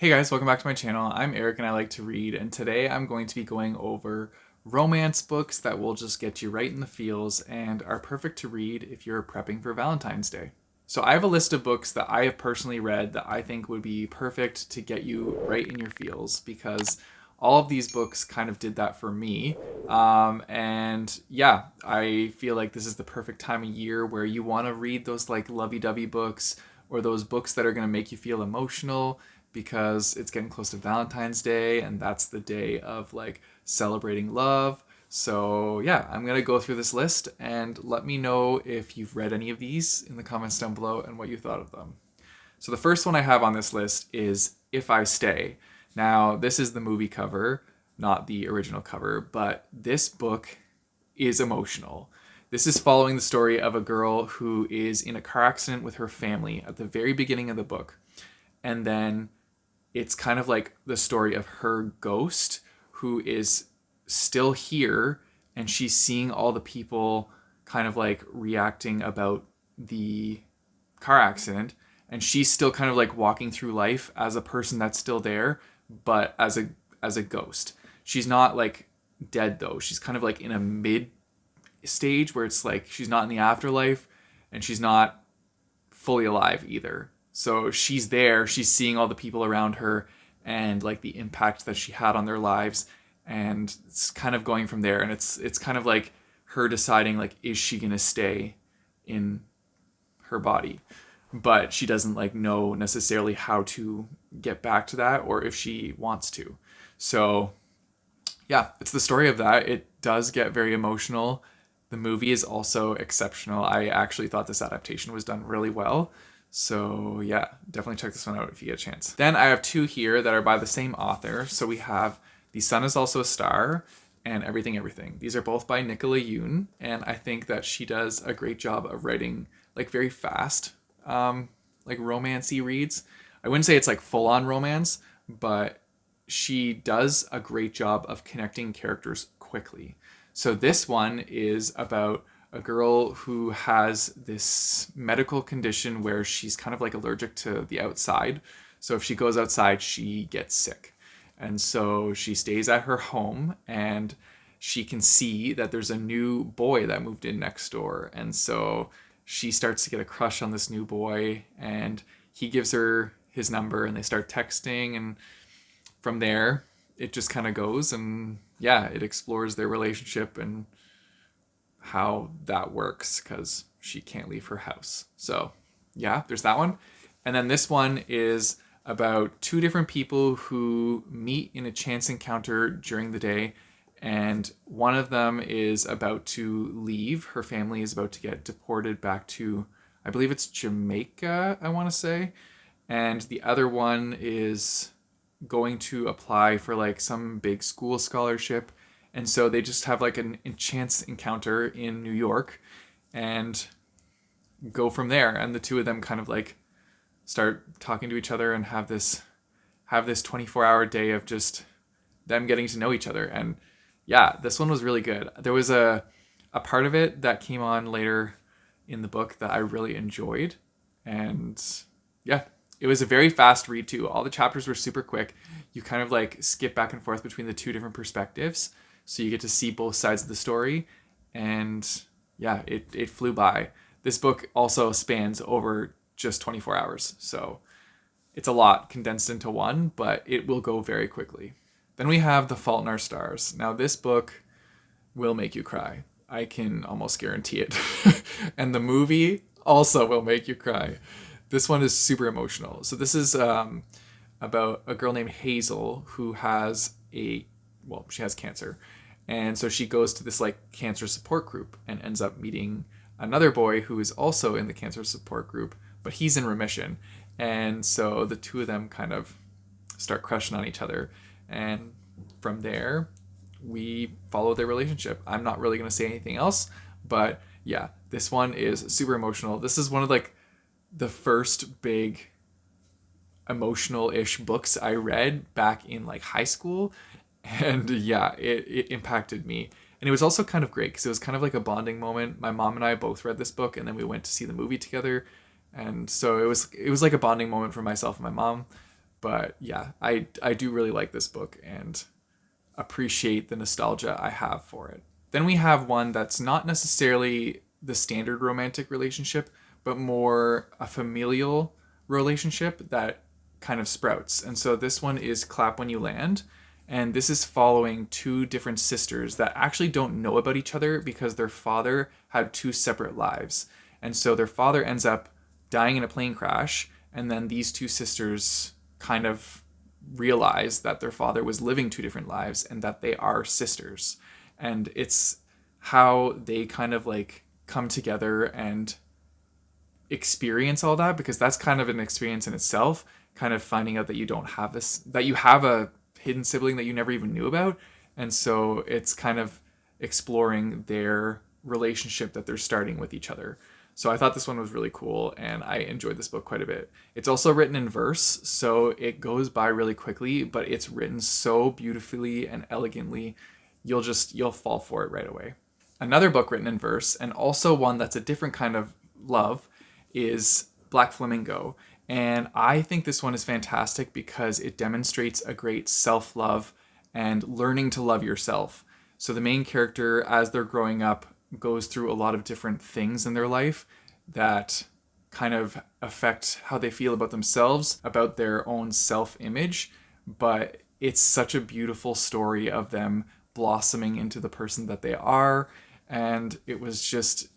Hey guys, welcome back to my channel. I'm Eric and I like to read, and today I'm going to be going over romance books that will just get you right in the feels and are perfect to read if you're prepping for Valentine's Day. So I have a list of books that I have personally read that I think would be perfect to get you right in your feels because all of these books kind of did that for me. And yeah, I feel like this is the perfect time of year where you want to read those like lovey-dovey books or those books that are going to make you feel emotional because it's getting close to Valentine's Day and that's the day of like celebrating love. So, yeah, I'm going to go through this list and let me know if you've read any of these in the comments down below and what you thought of them. So, the first one I have on this list is If I Stay. Now, this is the movie cover, not the original cover, but this book is emotional. This is following the story of a girl who is in a car accident with her family at the very beginning of the book. And then it's kind of like the story of her ghost who is still here and she's seeing all the people kind of like reacting about the car accident, and she's still kind of like walking through life as a person that's still there but as a ghost. She's not like dead though. She's kind of like in a mid stage where it's like she's not in the afterlife and she's not fully alive either. So she's there, she's seeing all the people around her and like the impact that she had on their lives, and it's kind of going from there, and it's kind of like her deciding like is she going to stay in her body, but she doesn't like know necessarily how to get back to that or if she wants to. So yeah, it's the story of that. It does get very emotional. The movie is also exceptional. I actually thought this adaptation was done really well. So yeah, definitely check this one out if you get a chance. Then I have two here that are by the same author. So we have The Sun Is Also a Star and Everything Everything. These are both by Nicola Yoon, and I think that she does a great job of writing like very fast, like romancy reads. I wouldn't say it's like full on romance, but she does a great job of connecting characters quickly. So this one is about a girl who has this medical condition where she's kind of like allergic to the outside. So if she goes outside, she gets sick. And so she stays at her home and she can see that there's a new boy that moved in next door. And so she starts to get a crush on this new boy, and he gives her his number and they start texting, and from there it just kind of goes, and yeah, it explores their relationship and how that works because she can't leave her house. So yeah, there's that one. And then this one is about two different people who meet in a chance encounter during the day, and one of them is about to leave. Her family is about to get deported back to, I believe it's Jamaica, I want to say. And the other one is going to apply for like some big school scholarship, and so they just have like an chance encounter in New York and go from there, and the two of them kind of like start talking to each other and have this 24-hour day of just them getting to know each other. And yeah, this one was really good. There was a part of it that came on later in the book that I really enjoyed, and yeah, it was a very fast read too. All the chapters were super quick. You kind of like skip back and forth between the two different perspectives, so you get to see both sides of the story. And yeah, it flew by. This book also spans over just 24 hours, so it's a lot condensed into one, but it will go very quickly. Then we have The Fault in Our Stars. Now this book will make you cry. I can almost guarantee it. And the movie also will make you cry. This one is super emotional. So this is about a girl named Hazel who has she has cancer. And so she goes to this like cancer support group and ends up meeting another boy who is also in the cancer support group, but he's in remission. And so the two of them kind of start crushing on each other. And from there, we follow their relationship. I'm not really going to say anything else, but yeah, this one is super emotional. This is one of like the first big emotional-ish books I read back in like high school, and yeah, it impacted me. And it was also kind of great because it was kind of like a bonding moment. My mom and I both read this book, and then we went to see the movie together, and so it was like a bonding moment for myself and my mom. But yeah, I do really like this book and appreciate the nostalgia I have for it. Then we have one that's not necessarily the standard romantic relationship, but more a familial relationship that kind of sprouts. And so this one is Clap When You Land. And this is following two different sisters that actually don't know about each other because their father had two separate lives. And so their father ends up dying in a plane crash. And then these two sisters kind of realize that their father was living two different lives and that they are sisters. And it's how they kind of like come together and experience all that, because that's kind of an experience in itself, kind of finding out that you don't have this, that you have a hidden sibling that you never even knew about. And so it's kind of exploring their relationship that they're starting with each other. So I thought this one was really cool and I enjoyed this book quite a bit. It's also written in verse, so it goes by really quickly, but it's written so beautifully and elegantly, you'll fall for it right away. Another book written in verse, and also one that's a different kind of love, is Black Flamingo. And I think this one is fantastic because it demonstrates a great self-love and learning to love yourself. So the main character, as they're growing up, goes through a lot of different things in their life that kind of affect how they feel about themselves, about their own self-image. But it's such a beautiful story of them blossoming into the person that they are. And it was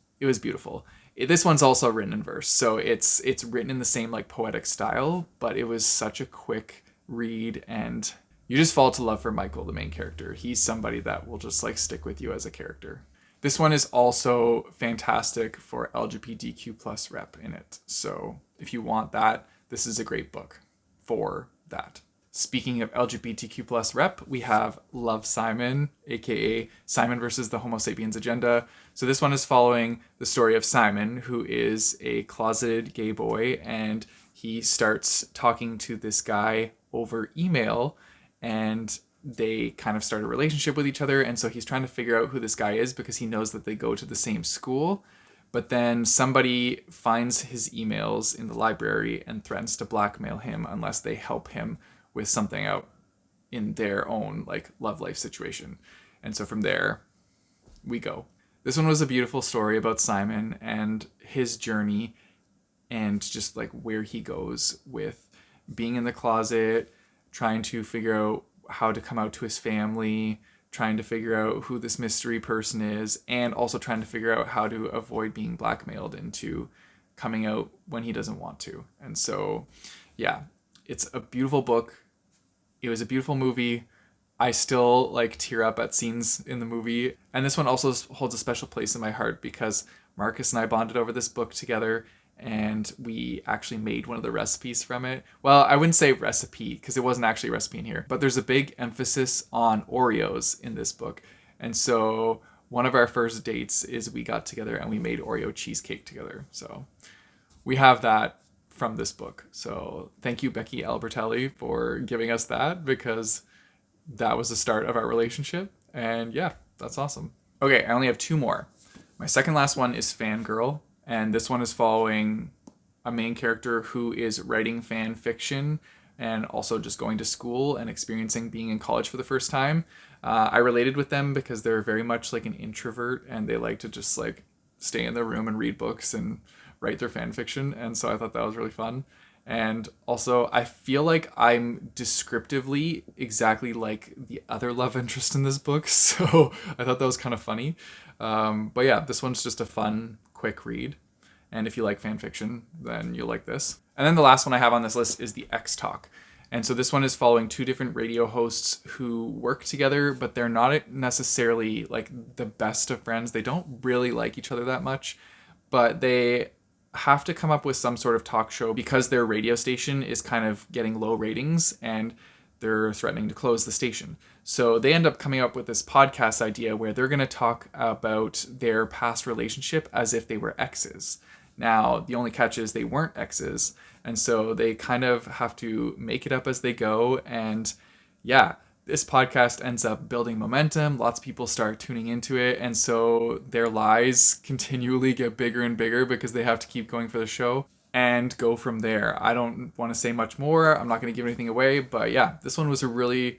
beautiful. This one's also written in verse, so it's written in the same like poetic style, but it was such a quick read and you just fall to love for Michael, the main character. He's somebody that will just like stick with you as a character. This one is also fantastic for LGBTQ plus rep in it. So if you want that, this is a great book for that. Speaking of LGBTQ plus rep, we have Love, Simon, aka Simon versus the Homo sapiens agenda. So this one is following the story of Simon, who is a closeted gay boy, and he starts talking to this guy over email, and they kind of start a relationship with each other. And so he's trying to figure out who this guy is because he knows that they go to the same school. But then somebody finds his emails in the library and threatens to blackmail him unless they help him with something out in their own like love life situation. And so from there we go. This one was a beautiful story about Simon and his journey and just like where he goes with being in the closet, trying to figure out how to come out to his family, trying to figure out who this mystery person is, and also trying to figure out how to avoid being blackmailed into coming out when he doesn't want to. And so, yeah, it's a beautiful book. It was a beautiful movie. I still like tear up at scenes in the movie. And this one also holds a special place in my heart because Marcus and I bonded over this book together and we actually made one of the recipes from it. Well, I wouldn't say recipe because it wasn't actually a recipe in here, but there's a big emphasis on Oreos in this book. And so one of our first dates is we got together and we made Oreo cheesecake together. So we have that from this book. So thank you, Becky Albertelli, for giving us that because that was the start of our relationship. And yeah, that's awesome. Okay, I only have two more. My second last one is Fangirl. And this one is following a main character who is writing fan fiction and also just going to school and experiencing being in college for the first time. I related with them because they're very much like an introvert and they like to just like stay in their room and read books and write their fan fiction. And so I thought that was really fun. And also I feel like I'm descriptively exactly like the other love interest in this book. So I thought that was kind of funny. But yeah, this one's just a fun, quick read. And if you like fan fiction, then you'll like this. And then the last one I have on this list is the X Talk. And so this one is following two different radio hosts who work together, but they're not necessarily like the best of friends. They don't really like each other that much, but they have to come up with some sort of talk show because their radio station is kind of getting low ratings and they're threatening to close the station. So they end up coming up with this podcast idea where they're going to talk about their past relationship as if they were exes. Now, the only catch is they weren't exes. And so they kind of have to make it up as they go. And yeah, this podcast ends up building momentum. Lots of people start tuning into it. And so their lies continually get bigger and bigger because they have to keep going for the show. and go from there. I don't want to say much more. I'm not going to give anything away, but yeah, this one was a really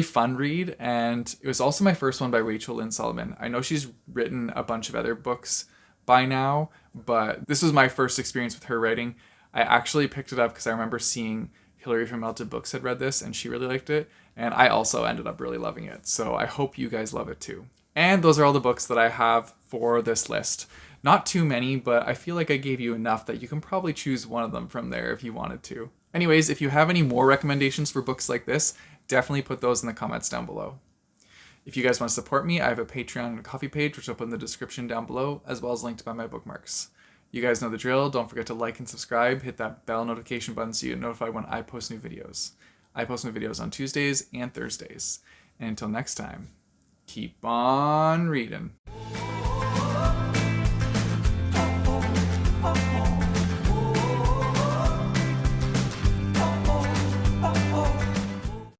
fun read, and it was also my first one by Rachel Lynn Solomon. I know she's written a bunch of other books by now, but this was my first experience with her writing. I actually picked it up because I remember seeing Hillary from Melted Books had read this and she really liked it, and I also ended up really loving it. So I hope you guys love it too. And those are all the books that I have for this list. Not too many, but I feel like I gave you enough that you can probably choose one of them from there if you wanted to. Anyways, if you have any more recommendations for books like this, definitely put those in the comments down below. If you guys want to support me, I have a Patreon and a Ko-fi page, which I'll put in the description down below, as well as linked by my bookmarks. You guys know the drill. Don't forget to like and subscribe. Hit that bell notification button so you get notified when I post new videos. I post new videos on Tuesdays and Thursdays. And until next time, keep on reading.